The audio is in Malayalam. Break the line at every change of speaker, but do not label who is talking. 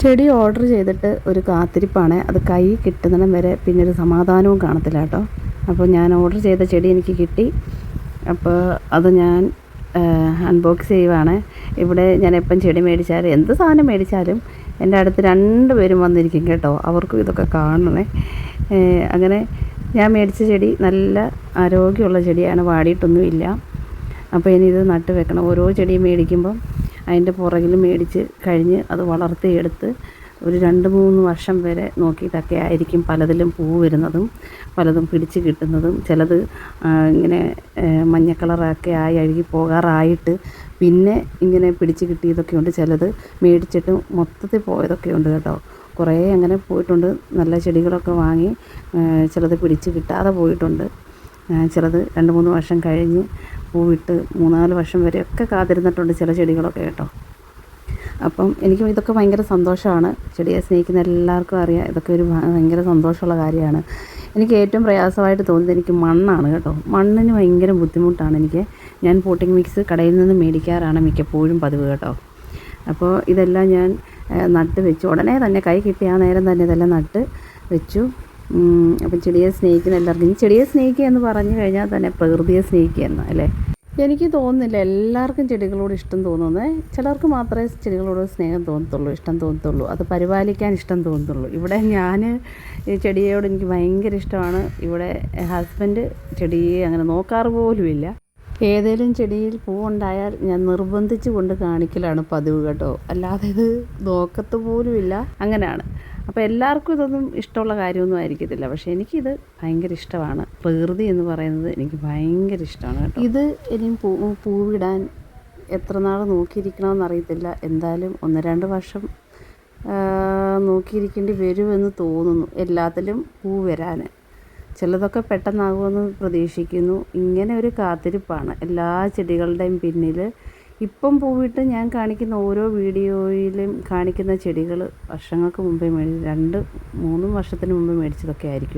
ചെടി ഓർഡർ ചെയ്തിട്ട് ഒരു കാത്തിരിപ്പാണ്. അത് കൈ കിട്ടുന്നിടം വരെ പിന്നെ ഒരു സമാധാനവും കാണത്തില്ല കേട്ടോ. അപ്പോൾ ഞാൻ ഓർഡർ ചെയ്ത ചെടി എനിക്ക് കിട്ടി. അപ്പോൾ അത് ഞാൻ അൺബോക്സ് ചെയ്യുവാണ്. ഇവിടെ ഞാൻ എപ്പം ചെടി മേടിച്ചാലും എന്ത് സാധനം മേടിച്ചാലും എൻ്റെ അടുത്ത് 2 പേരും വന്നിരിക്കും കേട്ടോ. അവർക്കും ഇതൊക്കെ കാണണേ. അങ്ങനെ ഞാൻ മേടിച്ച ചെടി നല്ല ആരോഗ്യമുള്ള ചെടിയാണ്, വാടിയിട്ടൊന്നുമില്ല. അപ്പോൾ ഇനി ഇത് നട്ട് വെക്കണം. ഓരോ ചെടിയും മേടിക്കുമ്പം അതിൻ്റെ പുറകിൽ മേടിച്ച് കഴിഞ്ഞ് അത് വളർത്തിയെടുത്ത് ഒരു 2-3 വർഷം വരെ നോക്കിയിട്ടൊക്കെ ആയിരിക്കും പലതിലും പൂ വരുന്നതും പലതും പിടിച്ച് കിട്ടുന്നതും. ചിലത് ഇങ്ങനെ മഞ്ഞ കളറൊക്കെ ആയി അഴുകി പോകാറായിട്ട് പിന്നെ ഇങ്ങനെ പിടിച്ച് കിട്ടിയതൊക്കെ ഉണ്ട്. ചിലത് മേടിച്ചിട്ട് മൊത്തത്തിൽ പോയതൊക്കെ ഉണ്ട് കേട്ടോ. കുറേ അങ്ങനെ പോയിട്ടുണ്ട്. നല്ല ചെടികളൊക്കെ വാങ്ങി ചിലത് പിടിച്ച് കിട്ടാതെ പോയിട്ടുണ്ട്. ചിലത് 2-3 വർഷം കഴിഞ്ഞ് പൂവിട്ട് 3-4 വർഷം വരെയൊക്കെ കാത്തിരുന്നിട്ടുണ്ട് ചില ചെടികളൊക്കെ കേട്ടോ. അപ്പം എനിക്ക് ഇതൊക്കെ ഭയങ്കര സന്തോഷമാണ്. ചെടിയെ സ്നേഹിക്കുന്ന എല്ലാവർക്കും അറിയാം ഇതൊക്കെ ഒരു ഭയങ്കര സന്തോഷമുള്ള കാര്യമാണ്. എനിക്ക് ഏറ്റവും പ്രയാസമായിട്ട് തോന്നിയത് എനിക്ക് മണ്ണാണ് കേട്ടോ. മണ്ണിന് ഭയങ്കര ബുദ്ധിമുട്ടാണ് എനിക്ക്. ഞാൻ പോട്ടിംഗ് മിക്സ് കടയിൽ നിന്ന് മേടിക്കാറാണ് മിക്കപ്പോഴും പതിവ് കേട്ടോ. അപ്പോൾ ഇതെല്ലാം ഞാൻ നട്ട് വെച്ചു. ഉടനെ തന്നെ കൈ കിട്ടിയ ആ നേരം തന്നെ ഇതെല്ലാം നട്ട് വെച്ചു. അപ്പം ചെടിയെ സ്നേഹിക്കുന്ന എല്ലാവർക്കും, ചെടിയെ സ്നേഹിക്കുക എന്ന് പറഞ്ഞു കഴിഞ്ഞാൽ തന്നെ പ്രകൃതിയെ സ്നേഹിക്കുക എന്ന് അല്ലേ. എനിക്ക് തോന്നുന്നില്ല എല്ലാവർക്കും ചെടികളോട് ഇഷ്ടം തോന്നുന്നത്. ചിലർക്ക് മാത്രമേ ചെടികളോട് സ്നേഹം തോന്നത്തുള്ളൂ, ഇഷ്ടം തോന്നത്തുള്ളൂ, അത് പരിപാലിക്കാൻ ഇഷ്ടം തോന്നത്തുള്ളൂ. ഇവിടെ ഞാൻ ഈ ചെടിയോട് എനിക്ക് ഭയങ്കര ഇഷ്ടമാണ്. ഇവിടെ ഹസ്ബൻഡ് ചെടിയെ അങ്ങനെ നോക്കാറ് പോലുമില്ല. ഏതെങ്കിലും ചെടിയിൽ പൂവുണ്ടായാൽ ഞാൻ നിർബന്ധിച്ച് കൊണ്ട് കാണിക്കലാണ് പതിവ് കേട്ടോ. അല്ലാതെ ഇത് നോക്കത്ത് പോലുമില്ല. അങ്ങനെയാണ്. അപ്പോൾ എല്ലാവർക്കും ഇതൊന്നും ഇഷ്ടമുള്ള കാര്യമൊന്നും ആയിരിക്കത്തില്ല. പക്ഷേ എനിക്കിത് ഭയങ്കര ഇഷ്ടമാണ്. പ്രകൃതി എന്ന് പറയുന്നത് എനിക്ക് ഭയങ്കര ഇഷ്ടമാണ് കേട്ടോ. ഇത് ഇനിയും പൂവിടാൻ എത്ര നാൾ നോക്കിയിരിക്കണമെന്ന് അറിയത്തില്ല. എന്തായാലും 1-2 വർഷം നോക്കിയിരിക്കേണ്ടി വരുമെന്ന് തോന്നുന്നു എല്ലാത്തിലും പൂ വരാൻ. ചിലതൊക്കെ പെട്ടെന്നാകുമെന്ന് പ്രതീക്ഷിക്കുന്നു. ഇങ്ങനെ ഒരു കാത്തിരിപ്പാണ് എല്ലാ ചെടികളുടെയും പിന്നിൽ. ഇപ്പം പൂവിട്ട് ഞാൻ കാണിക്കുന്ന ഓരോ വീഡിയോയിലും കാണിക്കുന്ന ചെടികൾ വർഷങ്ങൾക്ക് മുമ്പേ 2-3 വർഷത്തിന് മുമ്പ് മേടിച്ചതൊക്കെ ആയിരിക്കും.